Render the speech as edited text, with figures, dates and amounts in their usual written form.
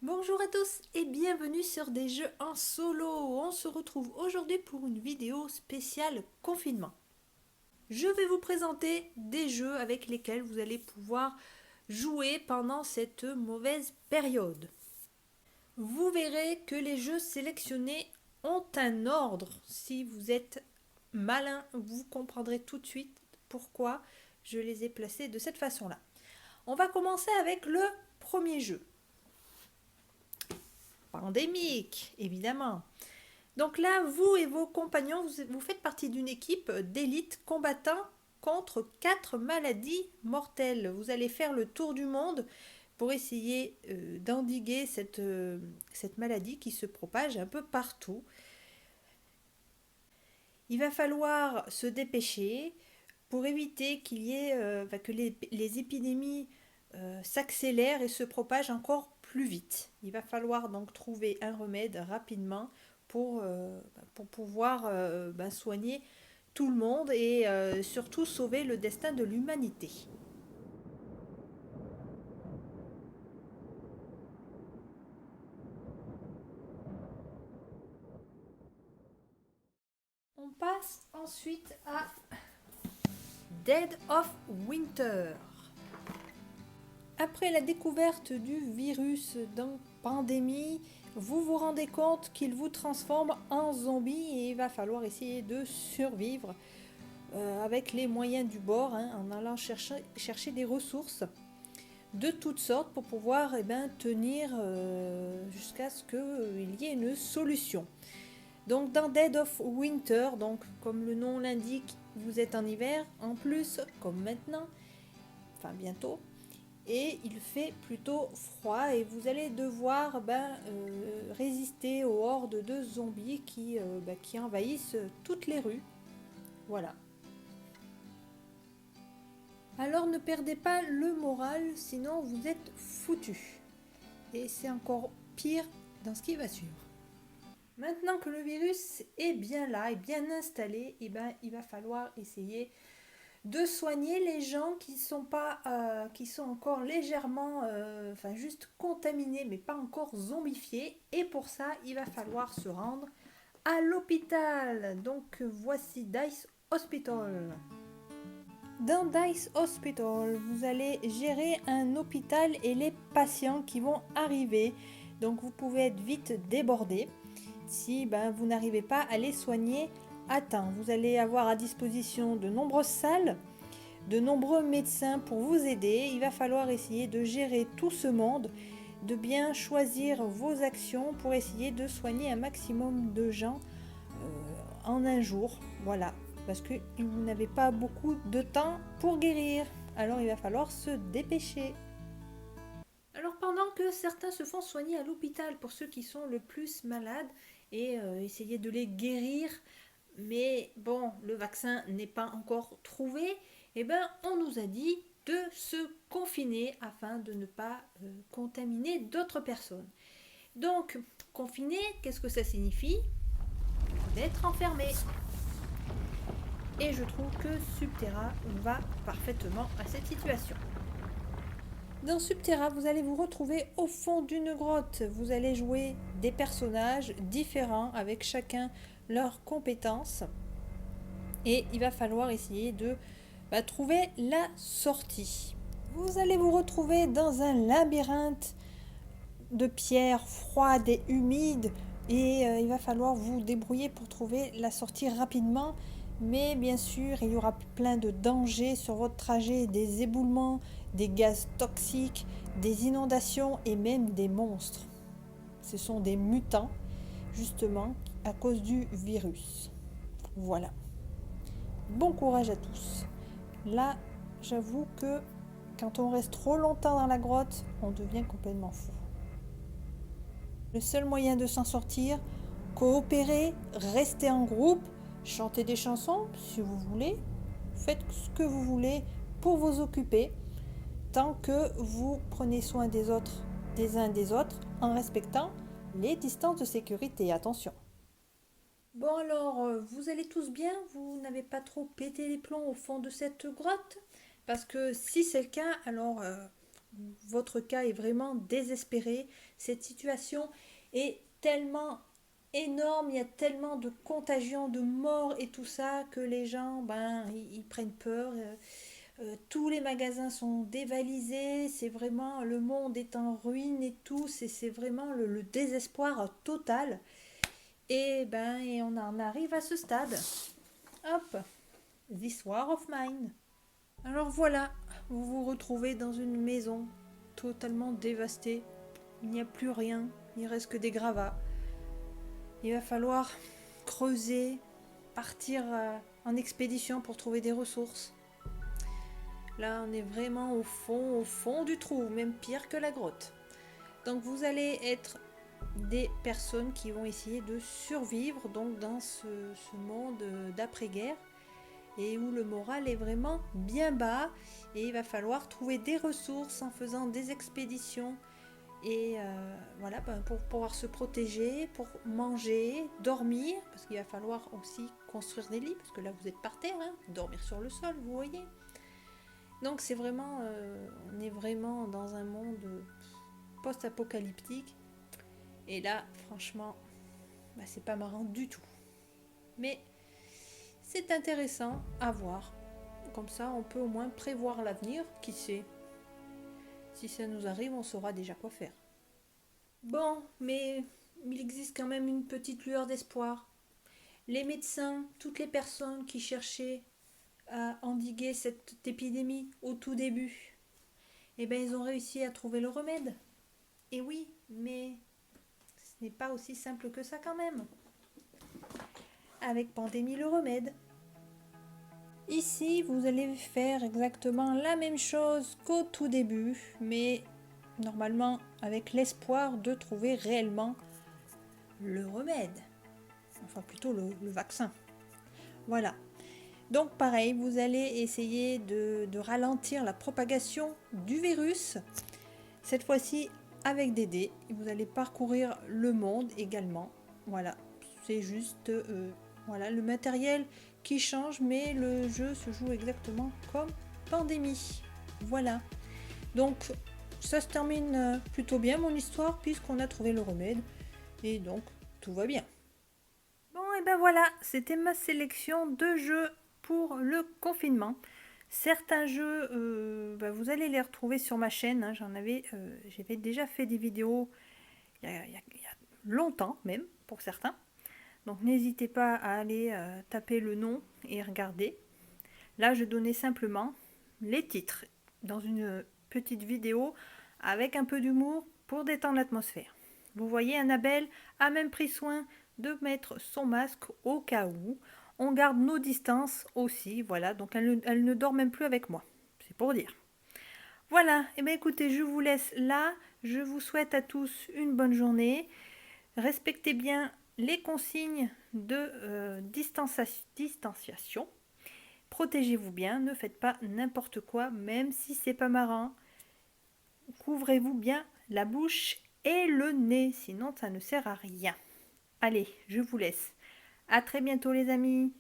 Bonjour à tous et bienvenue sur des jeux en solo. On se retrouve aujourd'hui pour une vidéo spéciale confinement. Je vais vous présenter des jeux avec lesquels vous allez pouvoir jouer pendant cette mauvaise période. Vous verrez que les jeux sélectionnés ont un ordre. Si vous êtes malin, vous comprendrez tout de suite pourquoi je les ai placés de cette façon-là. On va commencer avec le premier jeu. Pandémique, évidemment. Donc là, vous et vos compagnons, vous faites partie d'une équipe d'élite combattant contre 4 maladies mortelles. Vous allez faire le tour du monde pour essayer d'endiguer cette maladie qui se propage un peu partout. Il va falloir se dépêcher pour éviter qu'il y ait, que les épidémies s'accélèrent et se propagent encore plus vite. Il va falloir donc trouver un remède rapidement pour pouvoir soigner tout le monde et surtout sauver le destin de l'humanité. On passe ensuite à Dead of Winter. Après la découverte du virus dans pandémie, vous vous rendez compte qu'il vous transforme en zombie et il va falloir essayer de survivre avec les moyens du bord, en allant chercher des ressources de toutes sortes pour pouvoir tenir jusqu'à ce qu'il y ait une solution. Donc dans Dead of Winter, donc comme le nom l'indique, vous êtes en hiver, en plus comme maintenant, enfin bientôt, et il fait plutôt froid et vous allez devoir résister aux hordes de zombies qui envahissent toutes les rues. Voilà. Alors ne perdez pas le moral, sinon vous êtes foutus. Et c'est encore pire dans ce qui va suivre. Maintenant que le virus est bien là et bien installé, il va falloir essayer de soigner les gens qui sont encore légèrement, juste contaminés, mais pas encore zombifiés. Et pour ça, il va falloir se rendre à l'hôpital. Donc voici Dice Hospital. Dans Dice Hospital, vous allez gérer un hôpital et les patients qui vont arriver. Donc vous pouvez être vite débordé si vous n'arrivez pas à les soigner à temps. Vous allez avoir à disposition de nombreuses salles, de nombreux médecins pour vous aider. Il va falloir essayer de gérer tout ce monde, de bien choisir vos actions pour essayer de soigner un maximum de gens en un jour. Voilà, parce que vous n'avez pas beaucoup de temps pour guérir. Alors il va falloir se dépêcher. Alors pendant que certains se font soigner à l'hôpital pour ceux qui sont le plus malades et essayer de les guérir, mais bon, le vaccin n'est pas encore trouvé, on nous a dit de se confiner afin de ne pas contaminer d'autres personnes. Donc, confiner, qu'est-ce que ça signifie? D'être enfermé. Et je trouve que Subterra va parfaitement à cette situation. Dans Subterra, vous allez vous retrouver au fond d'une grotte. Vous allez jouer des personnages différents avec chacun leurs compétences. Et il va falloir essayer de trouver la sortie. Vous allez vous retrouver dans un labyrinthe de pierres froides et humides. Et il va falloir vous débrouiller pour trouver la sortie rapidement. Mais bien sûr, il y aura plein de dangers sur votre trajet, des éboulements, des gaz toxiques, des inondations et même des monstres. Ce sont des mutants, justement, à cause du virus. Voilà. Bon courage à tous. Là, j'avoue que quand on reste trop longtemps dans la grotte, on devient complètement fou. Le seul moyen de s'en sortir, coopérer, rester en groupe, chanter des chansons si vous voulez, faites ce que vous voulez pour vous occuper, tant que vous prenez soin des autres, des uns des autres, en respectant les distances de sécurité. Attention. Bon alors, vous allez tous bien? Vous n'avez pas trop pété les plombs au fond de cette grotte? Parce que si c'est le cas, alors votre cas est vraiment désespéré, cette situation est tellement énorme, il y a tellement de contagion, de morts et tout ça que les gens, ils prennent peur. Tous les magasins sont dévalisés, c'est vraiment, le monde est en ruine et tout, c'est vraiment le désespoir total. Et on en arrive à ce stade. Hop, This War of Mine. Alors voilà, vous vous retrouvez dans une maison totalement dévastée. Il n'y a plus rien, il ne reste que des gravats. Il va falloir creuser, partir en expédition pour trouver des ressources. Là, on est vraiment au fond du trou, même pire que la grotte. Donc vous allez être des personnes qui vont essayer de survivre donc dans ce monde d'après-guerre et où le moral est vraiment bien bas et il va falloir trouver des ressources en faisant des expéditions et pour pouvoir se protéger, pour manger, dormir, parce qu'il va falloir aussi construire des lits, parce que là vous êtes par terre, dormir sur le sol, vous voyez. Donc c'est vraiment, on est vraiment dans un monde post-apocalyptique et là franchement, c'est pas marrant du tout. Mais c'est intéressant à voir. Comme ça, on peut au moins prévoir l'avenir, qui sait. Si ça nous arrive, on saura déjà quoi faire. Bon, mais il existe quand même une petite lueur d'espoir. Les médecins, toutes les personnes qui cherchaient à endiguer cette épidémie au tout début, ils ont réussi à trouver le remède. Et oui, mais ce n'est pas aussi simple que ça quand même. Avec Pandémie le remède. Ici, vous allez faire exactement la même chose qu'au tout début, mais normalement avec l'espoir de trouver réellement le remède. Enfin plutôt le vaccin. Voilà. Donc pareil, vous allez essayer de ralentir la propagation du virus. Cette fois-ci avec des dés. Vous allez parcourir le monde également. Voilà. C'est juste le matériel qui change, mais le jeu se joue exactement comme Pandémie. Voilà. Donc, ça se termine plutôt bien mon histoire, puisqu'on a trouvé le remède. Et donc, tout va bien. Bon, et ben voilà, c'était ma sélection de jeux pour le confinement. Certains jeux, vous allez les retrouver sur ma chaîne. J'avais déjà fait des vidéos il y a longtemps même, pour certains. Donc n'hésitez pas à aller taper le nom et regarder. Là, je donnais simplement les titres dans une petite vidéo avec un peu d'humour pour détendre l'atmosphère. Vous voyez, Annabelle a même pris soin de mettre son masque au cas où. On garde nos distances aussi, voilà, donc elle ne dort même plus avec moi. C'est pour dire. Voilà, et bien écoutez, je vous laisse là. Je vous souhaite à tous une bonne journée. Respectez bien les consignes de distanciation. Protégez-vous bien, ne faites pas n'importe quoi, même si c'est pas marrant. Couvrez-vous bien la bouche et le nez, sinon ça ne sert à rien. Allez, je vous laisse. À très bientôt les amis.